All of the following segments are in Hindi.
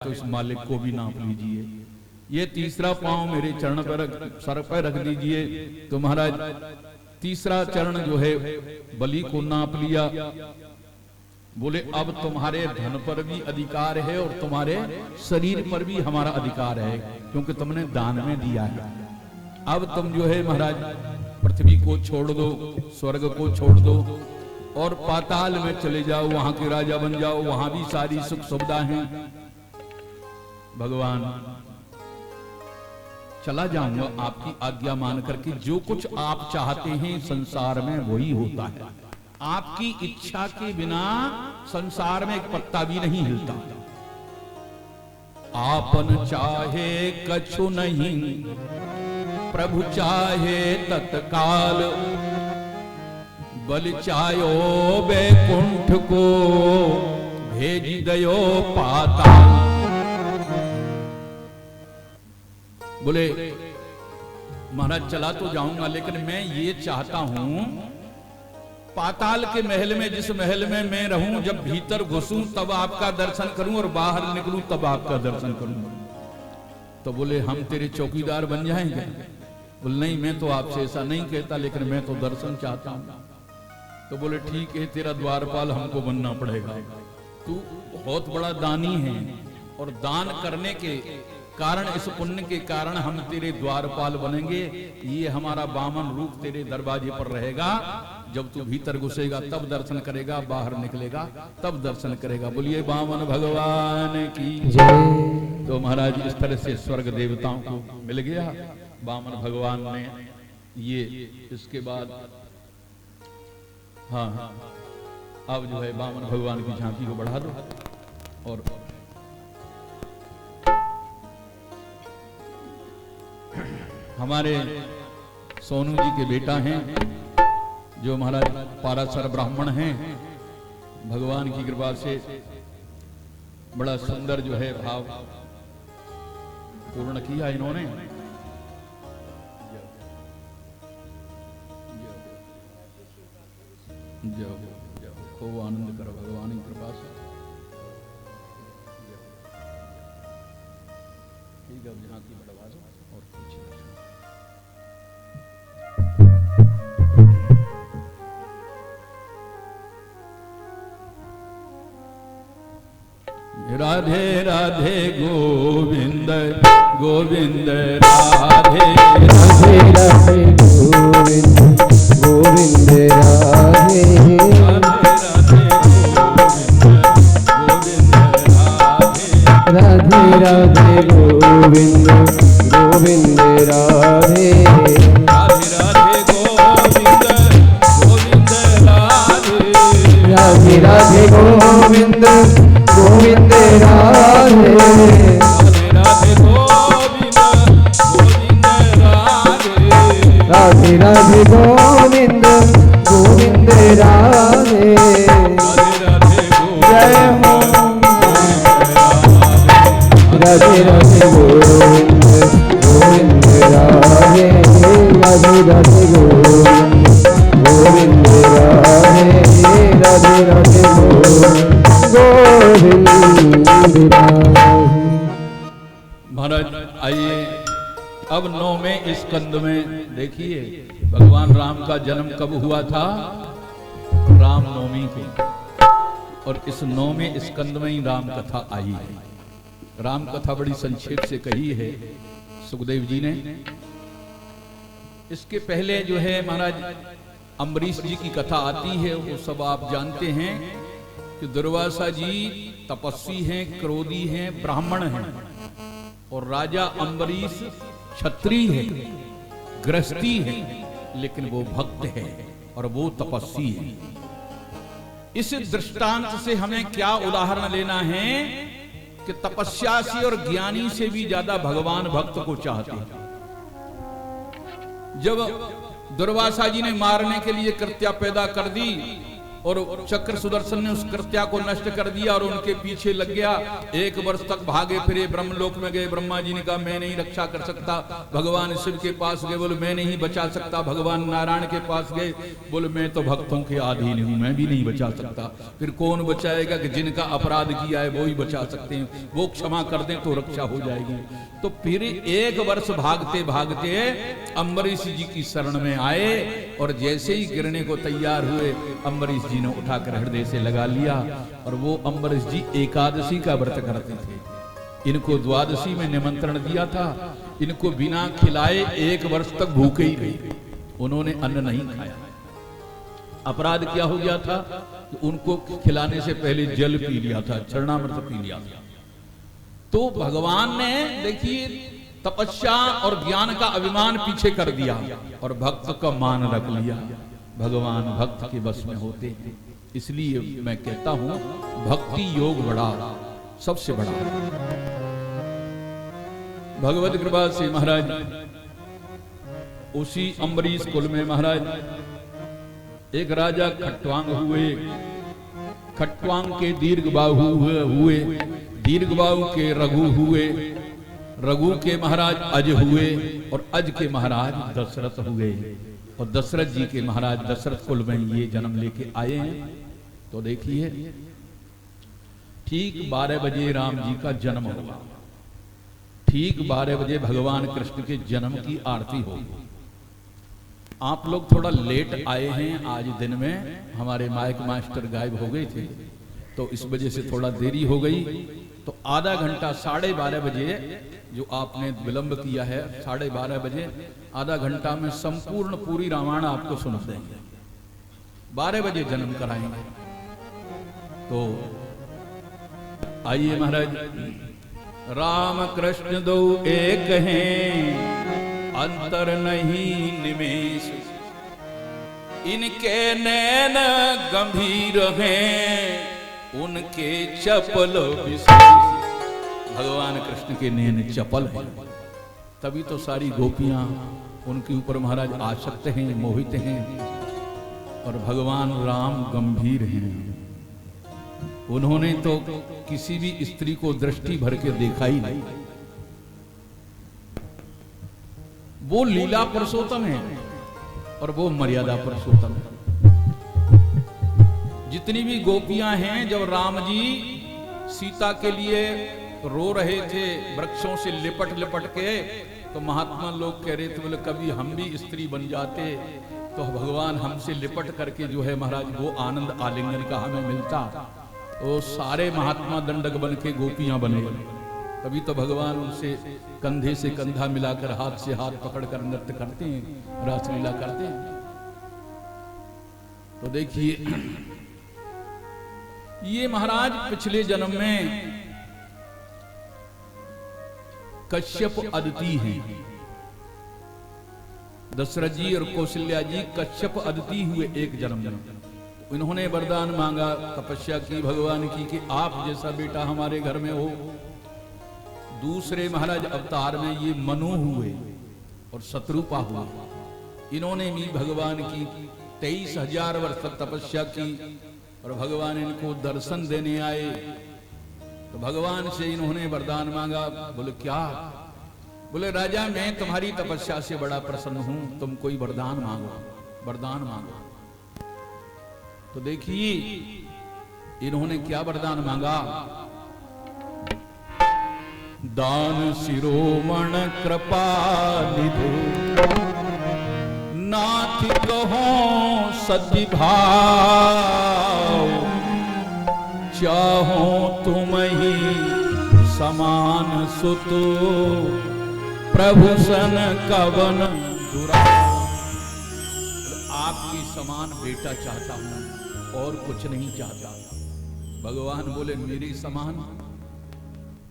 तो इस मालिक को भी नाप लीजिए। ये तीसरा पांव मेरे चरण पर सर पर रख दीजिए। तो महाराज तीसरा चरण जो है बलि को नाप लिया। बोले अब तुम्हारे धन पर भी अधिकार है और तुम्हारे शरीर पर भी हमारा अधिकार है, क्योंकि तुमने दान में दिया है। अब तुम जो है महाराज पृथ्वी को छोड़ दो, स्वर्ग को छोड़ दो और पाताल में चले जाओ, वहां के राजा बन जाओ, वहां भी सारी सुख सुविधा है। भगवान चला जाऊंगा आपकी आज्ञा मान करके, जो कुछ आप चाहते हैं संसार में वही होता है। आपकी इच्छा के बिना संसार में एक पत्ता भी नहीं हिलता। आपन चाहे कछु नहीं, प्रभु चाहे तत्काल, बलि चायो बैकुंठ को, भेज दयो पाताल। बोले महाराज चला तो जाऊंगा, लेकिन मैं ये चाहता हूं पाताल के महल में, जिस महल में मैं रहूं, जब भीतर घुसूं तब आपका दर्शन करूं और बाहर निकलूं तब आपका दर्शन करूं। तो बोले हम तेरे चौकीदार बन जाएंगे? बोले नहीं, मैं तो आपसे ऐसा नहीं कहता, लेकिन मैं तो दर्शन चाहता हूं। तो बोले ठीक है, तेरा द्वारपाल हमको बनना पड़ेगा। तू बहुत बड़ा दानी है और दान करने के कारण, इस पुण्य के कारण हम तेरे द्वारपाल बनेंगे। ये हमारा बामन रूप तेरे दरवाजे पर रहेगा। जब तू भीतर घुसेगा तब दर्शन करेगा, बाहर निकलेगा तब दर्शन करेगा। बोलिए बामन भगवान की जय। तो महाराज इस तरह से स्वर्ग देवताओं को मिल गया। बामन भगवान ने ये इसके बाद हाँ अब जो है बामन भगवान की झांकी को बढ़ा दो। और हमारे सोनू जी के बेटा हैं जो महाराज पाराशर ब्राह्मण हैं, भगवान की कृपा से बड़ा सुंदर जो है भाव पूर्ण किया इन्होंने। खूब आनंद करो भगवान की कृपा से। ठीक है, यहाँ की बढ़वा दो और कुछ राधे राधे गोविंद गोविंद राधे राधे राधे गोविंद गोविंद राधे राधे राधे गोविंद गोविंद राधे राधे राधे गोविंद गोविंद राधे राधे राधे गोविंद गोविंद राधे राधे गोविंद गोविंद राधे राधे राधे गोविंद गोविंद राधे जय हो राधे राधे गोविंद गोविंद राधे राधे राधे गोविंद गोविंद राधे राधे राधे महाराज आइए अब 9वें स्कंद में देखिए भगवान राम का जन्म कब हुआ था? राम नवमी को। और इस 9वें स्कंद में ही राम कथा आई है। राम कथा बड़ी संक्षेप से कही है सुखदेव जी ने। इसके पहले जो है महाराज अम्बरीश जी की कथा आती है, वो सब आप जानते हैं कि दुर्वासा जी तपस्वी हैं, क्रोधी हैं, ब्राह्मण हैं और राजा अम्बरीश क्षत्रिय है, गृहस्थी है, लेकिन वो भक्त है और वो तपस्वी है। इस दृष्टांत से हमें क्या उदाहरण लेना है कि तपस्या से और ज्ञानी से भी ज्यादा भगवान भक्त को चाहते हैं। जब दुर्वासा जी ने मारने के लिए कृत्या पैदा कर दी और चक्र सुदर्शन ने उस कृत्या को नष्ट कर दिया और उनके पीछे लग गया। 1 वर्ष तक भागे फिरे, ब्रह्मलोक में गए। ब्रह्मा जी ने कहा मैं नहीं रक्षा कर सकता। भगवान शिव के पास गए, बोले मैं नहीं बचा सकता। भगवान नारायण के पास गए, बोले मैं तो भक्तों के अधीन हूं, मैं भी नहीं बचा सकता। फिर कौन बचाएगा कि जिनका अपराध किया है वो ही बचा सकते हैं, वो क्षमा कर दें तो रक्षा हो जाएगी। तो फिर 1 वर्ष भागते भागते अम्बरीश जी की शरण में आए और जैसे ही गिरने को तैयार हुए, अम्बरीश जी ने उठाकर हृदय से लगा लिया। और वो अम्बरीश जी एकादशी का व्रत करते थे। इनको द्वादशी में निमंत्रण दिया था, इनको बिना खिलाए 1 वर्ष तक भूखे ही रहे, उन्होंने अन्न नहीं खाया। अपराध क्या हो गया था? उनको खिलाने से पहले जल पी लिया था, चरणामृत पी लिया था। तो भगवान ने देखिए तपस्या और ज्ञान का अभिमान पीछे कर दिया और भक्त का मान रख लिया। भगवान भक्त के बस में होते हैं। इसलिए मैं कहता हूं भक्ति योग बड़ा, सबसे बड़ा। भगवत कृपा से महाराज उसी अम्बरीश कुल में महाराज एक राजा खट्वांग हुए। खट्वांग के दीर्घबाहु हुए, दीर्घबाहु के रघु हुए, रघु के महाराज अज हुए और अज के महाराज दशरथ हुए। और दशरथ जी के महाराज दशरथ कुल में ये जन्म लेके आए हैं। तो देखिए ठीक 12 बजे राम जी का जन्म होगा, ठीक 12 बजे भगवान कृष्ण के जन्म की आरती होगी। आप लोग थोड़ा लेट आए हैं आज दिन में, हमारे माइक मास्टर गायब हो गए थे तो इस वजह से थोड़ा देरी हो गई। तो आधा घंटा 12:30 बजे जो आपने विलंब किया है, 12:30 बजे आधा घंटा में संपूर्ण पूरी रामायण आपको सुना देंगे। 12 बजे जन्म कराएंगे। तो आइए महाराज, राम कृष्ण दो एक हैं, अंतर नहीं निमेष, इनके नैन गंभीर हैं, उनके चपल विशेष। भगवान कृष्ण के नैन चपल हैं, तभी तो सारी गोपियां उनके ऊपर महाराज आसक्त हैं, मोहित हैं। और भगवान राम गंभीर हैं, उन्होंने तो किसी भी स्त्री को दृष्टि भर के देखा ही नहीं। वो लीला पुरुषोत्तम है और वो मर्यादा पुरुषोत्तम है। जितनी भी गोपियां हैं, जब राम जी सीता के लिए रो रहे थे वृक्षों से लिपट लिपट के, तो महात्मा लोग कह रहे थे बोले कभी हम भी स्त्री बन जाते तो भगवान हमसे लिपट करके जो है महाराज वो आनंद आलिंगन का हमें मिलता। तो सारे महात्मा दंडक बन के गोपियां बने, तभी तो भगवान उनसे कंधे से कंधा मिलाकर हाथ से हाथ पकड़कर नृत्य करते हैं, रासलीला करते हैं। तो देखिए ये महाराज पिछले जन्म में कश्यप अदिति हैं। दशरथ जी और कौशल्या जी कश्यप अदिति हुए एक जन्म में। इन्होंने वरदान मांगा, तपस्या की भगवान की कि आप जैसा बेटा हमारे घर में हो। दूसरे महाराज अवतार में ये मनु हुए और शत्रुपा हुए। इन्होंने भी भगवान की 23,000 वर्ष तक तपस्या की और भगवान इनको दर्शन देने आए। तो भगवान से इन्होंने वरदान मांगा। बोले क्या? बोले राजा मैं तुम्हारी तपस्या से बड़ा प्रसन्न हूं, तुम कोई वरदान मांगो, वरदान मांगो। तो देखिए इन्होंने क्या वरदान मांगा। दान शिरोमण कृपा निधो, नाथ कहो सद्भाव, चाहो तुम ही समान सुत, प्रभु सन कवन दुरा। आपकी समान बेटा चाहता हूं और कुछ नहीं चाहता। भगवान बोले मेरे समान?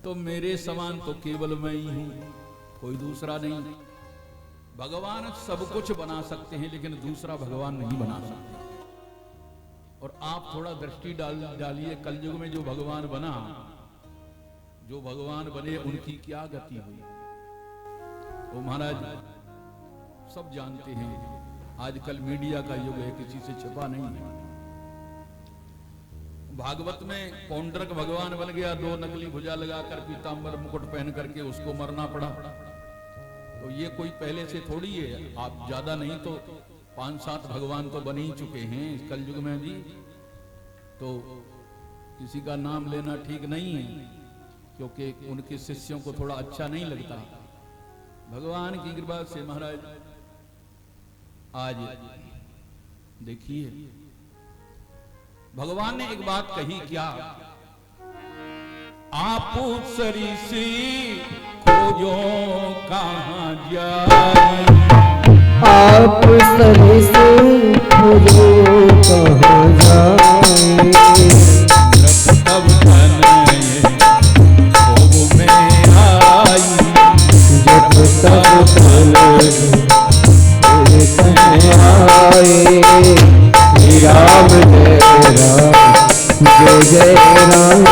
तो मेरे समान तो केवल मैं ही हूं, कोई दूसरा नहीं। भगवान सब कुछ बना सकते हैं लेकिन दूसरा भगवान नहीं बना सकते। और आप थोड़ा दृष्टि डालिए, कलयुग में जो भगवान बना, जो भगवान बने उनकी क्या गति हुई। वो महाराज सब जानते हैं, आजकल मीडिया का युग है, किसी से छिपा नहीं है। भागवत में पौंड्रक भगवान बन गया, 2 नकली भुजा लगाकर पीतांबर मुकुट पहन करके उसको मरना पड़ा। तो ये कोई पहले से थोड़ी है, आप ज्यादा नहीं तो 5-7 भगवान तो बन ही चुके हैं इस कलयुग में भी। तो किसी का नाम लेना ठीक नहीं है, क्योंकि उनके शिष्यों को थोड़ा अच्छा नहीं लगता। भगवान की कृपा से महाराज आज देखिए भगवान ने एक बात कही, क्या आप सरीसी खोजो कहां जाए, आप सरीसी खोजो कहां जाए, तब तन खोब में आई, जब तक तन आए। श्री राम जय राम जय जय राम,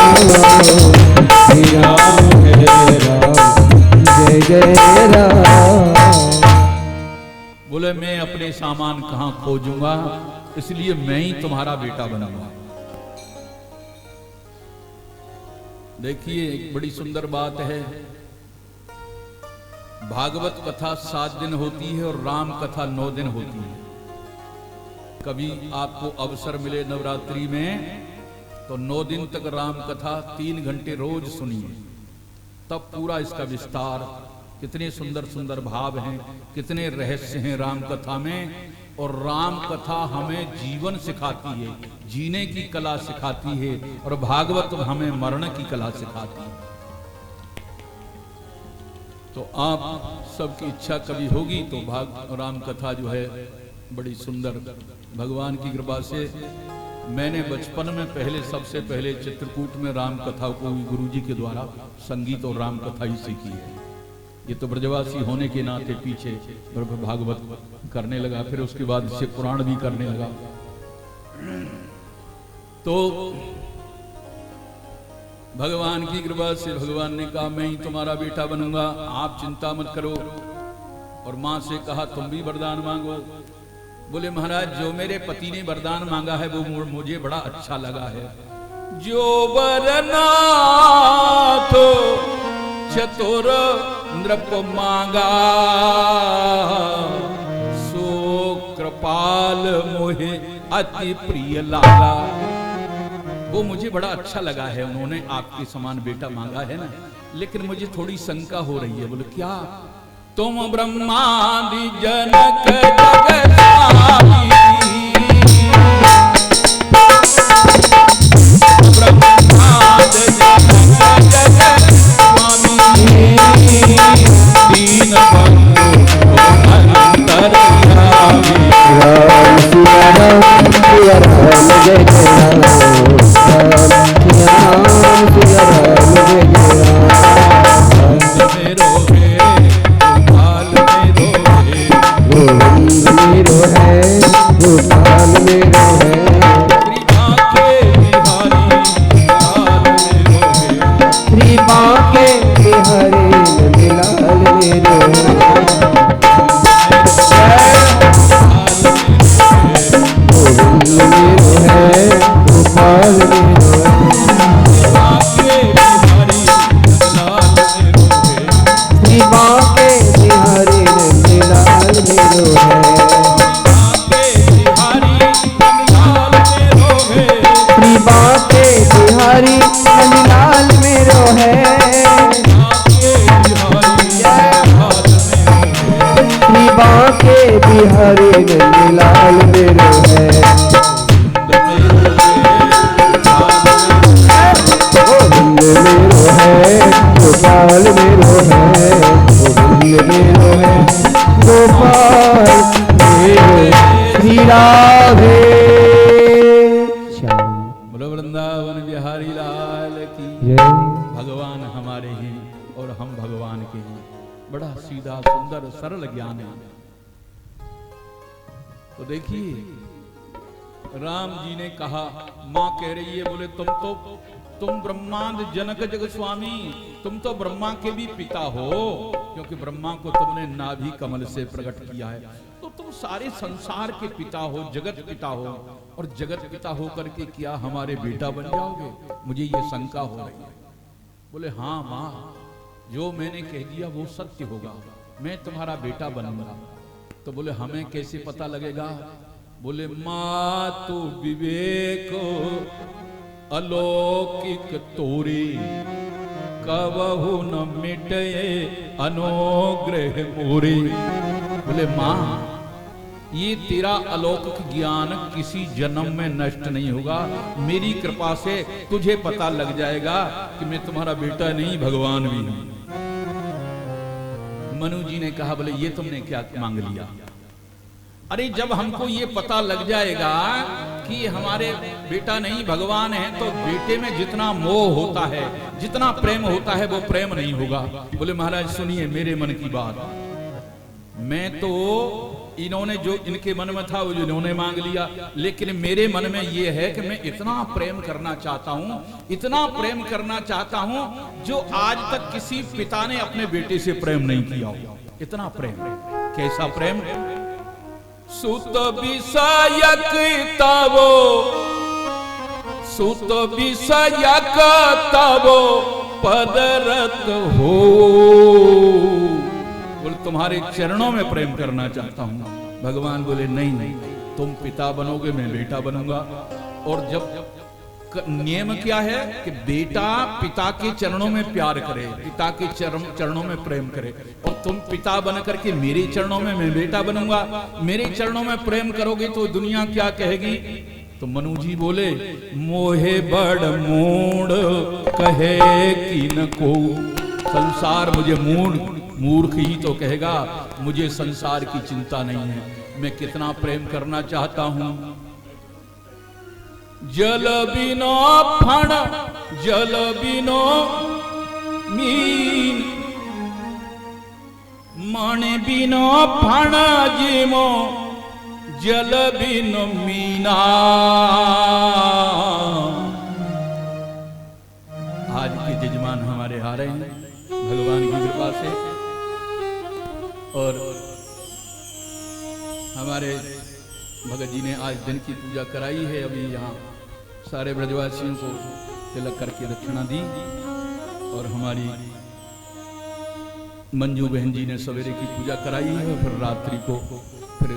श्री राम जय राम जय जय राम। बोले मैं अपने सामान कहां खोजूंगा, इसलिए मैं ही तुम्हारा बेटा बनूंगा। देखिए एक बड़ी सुंदर बात है, भागवत कथा 7 दिन होती है और राम कथा 9 दिन होती है। कभी आपको अवसर मिले नवरात्रि में तो 9 दिन तक राम कथा 3 घंटे रोज सुनिए, तब पूरा इसका विस्तार, कितने सुंदर सुंदर भाव हैं, कितने रहस्य हैं राम कथा में। और राम कथा हमें जीवन सिखाती है, जीने की कला सिखाती है, और भागवत हमें मरण की कला सिखाती है। तो आप सबकी इच्छा कभी होगी तो राम कथा जो है बड़ी सुंदर, भगवान की कृपा से मैंने बचपन में सबसे पहले चित्रकूट में राम कथा को गुरुजी के द्वारा संगीत और राम कथा ही सीखी है। ये तो ब्रजवासी होने के नाते पीछे भागवत करने लगा, फिर उसके बाद इससे पुराण भी करने लगा। तो भगवान की कृपा से भगवान ने कहा मैं ही तुम्हारा बेटा बनूंगा, आप चिंता मत करो। और मां से कहा तुम भी वरदान मांगो। बोले महाराज जो मेरे पति ने वरदान मांगा है वो मुझे बड़ा अच्छा लगा है। जो वरनाथ चतुर नृप मांगा, सो कृपाल मोहे अति प्रिय लागा। वो मुझे बड़ा अच्छा लगा है, उन्होंने आपके समान बेटा मांगा है ना, लेकिन मुझे थोड़ी शंका हो रही है। बोले क्या? तुम ब्रह्मादि जनक जगत स्वामी, ब्रह्मादि जनक जगत स्वामी, दीन बंधु अंतर्यामी। राम सिया राम सिया राम जय जय राम, राम सिया राम सिया राम जय जय राम। गोविंद मेरो है गोपाल मेरो है, श्री बांके बिहारी नंदलाल मेरो है। गोविंद मेरो है गोपाल मेरो है, श्री बांके बिहारी नंदलाल मेरो है। श्री बांके बिहारी नंदलाल मेरो है, श्री बांके बिहारी नंदलाल मेरो है। गोविंद मेरो है गोपाल मेरो है, गोविंद मेरो है गोपाल मेरो, श्री राधे श्याम। बोलो वृंदावन बिहारी लाल की जय। भगवान हमारे हैं और हम भगवान के हैं। बड़ा सीधा सुंदर सरल ज्ञान है। तो देखिए राम जी ने कहा, मां कह रही है बोले तुम ब्रह्मांड जनक जग स्वामी, तुम तो ब्रह्मा के भी पिता हो, क्योंकि ब्रह्मा को तुमने नाभि कमल से प्रकट किया है, तो तुम सारे संसार के पिता हो, जगत पिता हो। और जगत पिता होकर के क्या हमारे बेटा बन जाओगे? मुझे ये शंका हो रही है। बोले हाँ माँ, जो मैंने कह दिया वो सत्य होगा, मैं तुम्हारा बेटा बनूंगा। तो बोले हमें कैसे पता लगेगा? बोले माँ तो विवेक अलौकिक तोरी, कबहु न मिटे अनुग्रह मोरी। बोले माँ, ये तेरा अलौकिक ज्ञान किसी जन्म में नष्ट नहीं होगा, मेरी कृपा से तुझे पता लग जाएगा कि मैं तुम्हारा बेटा नहीं भगवान भी हूं। मनु जी ने कहा बोले ये तुमने क्या मांग लिया? अरे जब हमको ये पता लग जाएगा कि हमारे बेटा नहीं भगवान है, तो बेटे में जितना मोह होता है, जितना प्रेम होता है, वो प्रेम नहीं होगा। बोले महाराज सुनिए मेरे मन की बात, मैं तो इन्होंने जो इनके मन में था वो इन्होंने मांग लिया, लेकिन मेरे मन में ये है कि मैं इतना प्रेम करना चाहता हूं, इतना प्रेम करना चाहता हूं जो आज तक किसी पिता ने अपने बेटे से प्रेम नहीं किया हो। इतना प्रेम। कैसा प्रेम? सुत विषयक तबो, सुत विषयक तबो पदरत हो। बोले तुम्हारे चरणों में प्रेम करना चाहता हूं। भगवान बोले नहीं नहीं, तुम पिता बनोगे, मैं बेटा बनूंगा। और जब नियम क्या है कि बेटा पिता के चरणों में प्यार करे, पिता के चरणों में प्रेम करे, और तुम पिता बन करके मेरे चरणों में मैं बेटा बनूंगा, मेरे चरणों में प्रेम करोगे तो दुनिया क्या कहेगी? तो मनु जी बोले मोहे बड़ मूड कहे कि न को, संसार मुझे मूर्ख ही तो कहेगा, मुझे संसार की चिंता नहीं है, मैं कितना प्रेम करना चाहता हूं। जल बिनो फण जल बिनो मीन, मणि बिनो फण जिमो जल बिनो मीना। आज के जजमान हमारे आ रहे हैं भगवान की कृपा से, और हमारे भगत जी ने आज दिन की पूजा कराई है। अभी यहाँ सारे ब्रजवासियों को तिलक करके दक्षिणा दी, और हमारी मंजू बहन जी ने सवेरे की पूजा कराई है, फिर रात्रि को फिर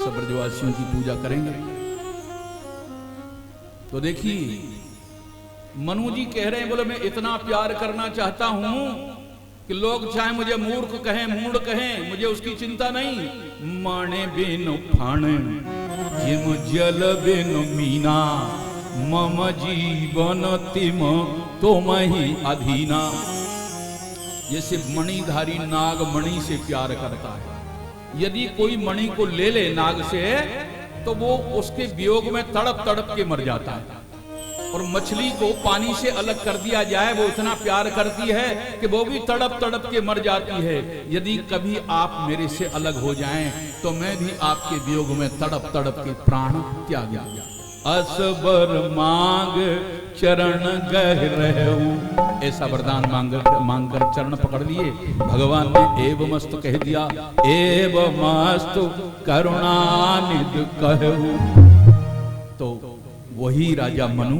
सब ब्रजवासियों की पूजा करेंगे। तो देखिए मनु जी कह रहे हैं, बोले मैं इतना प्यार करना चाहता हूं कि लोग चाहे मुझे मूर्ख कहें, मूढ़ कहें, मुझे उसकी चिंता नहीं। माने बिनु फाणे जिम जल बिनु मीना, मम जीवन तिम तुमहि अधीना। जैसे मणिधारी नाग मणि से प्यार करता है, यदि कोई मणि को ले ले नाग से तो वो उसके वियोग में तड़प तड़प के मर जाता है। और मछली को पानी से अलग कर दिया जाए, वो इतना प्यार करती है कि वो भी तड़प तड़प के मर जाती है। यदि कभी आप मेरे से अलग हो जाएं तो मैं भी आपके वियोग में तड़प तड़प के प्राण त्याग दूंगा। असबर मांग चरण गह रहूं, ऐसा वरदान मांग कर चरण पकड़ लिए। भगवान ने एव मस्त कह दिया, एव मस्त करुणानिधि कहूं। तो वही राजा मनु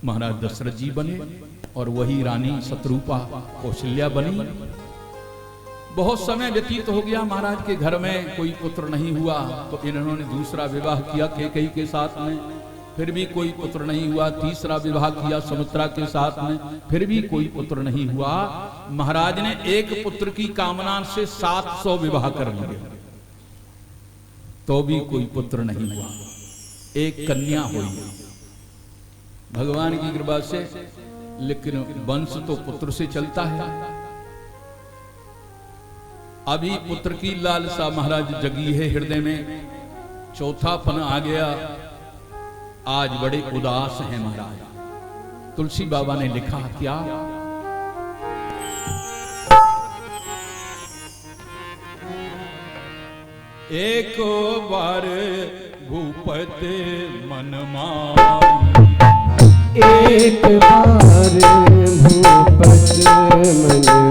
महाराज दशरथ जी बने, और वही रानी शत्रुपा कौशल्या बनी। बहुत समय व्यतीत हो गया, महाराज के घर में कोई पुत्र नहीं हुआ, तो इन्होंने दूसरा विवाह किया कैकेयी के साथ में, फिर भी कोई पुत्र नहीं हुआ। तीसरा विवाह किया सुमित्रा के साथ में, फिर भी कोई पुत्र नहीं हुआ। महाराज ने एक पुत्र की कामना से 700 विवाह कर लिए, तो भी कोई पुत्र नहीं हुआ। एक कन्या हुई भगवान की कृपा से, लेकिन वंश तो पुत्र से चलता है। अभी पुत्र की लालसा महाराज जगी है हृदय में, चौथापन आ गया। आज बड़े उदास हैं महाराज। तुलसी बाबा ने लिखा क्या, एक बार भूपति मन माई, एक बार भूपति मन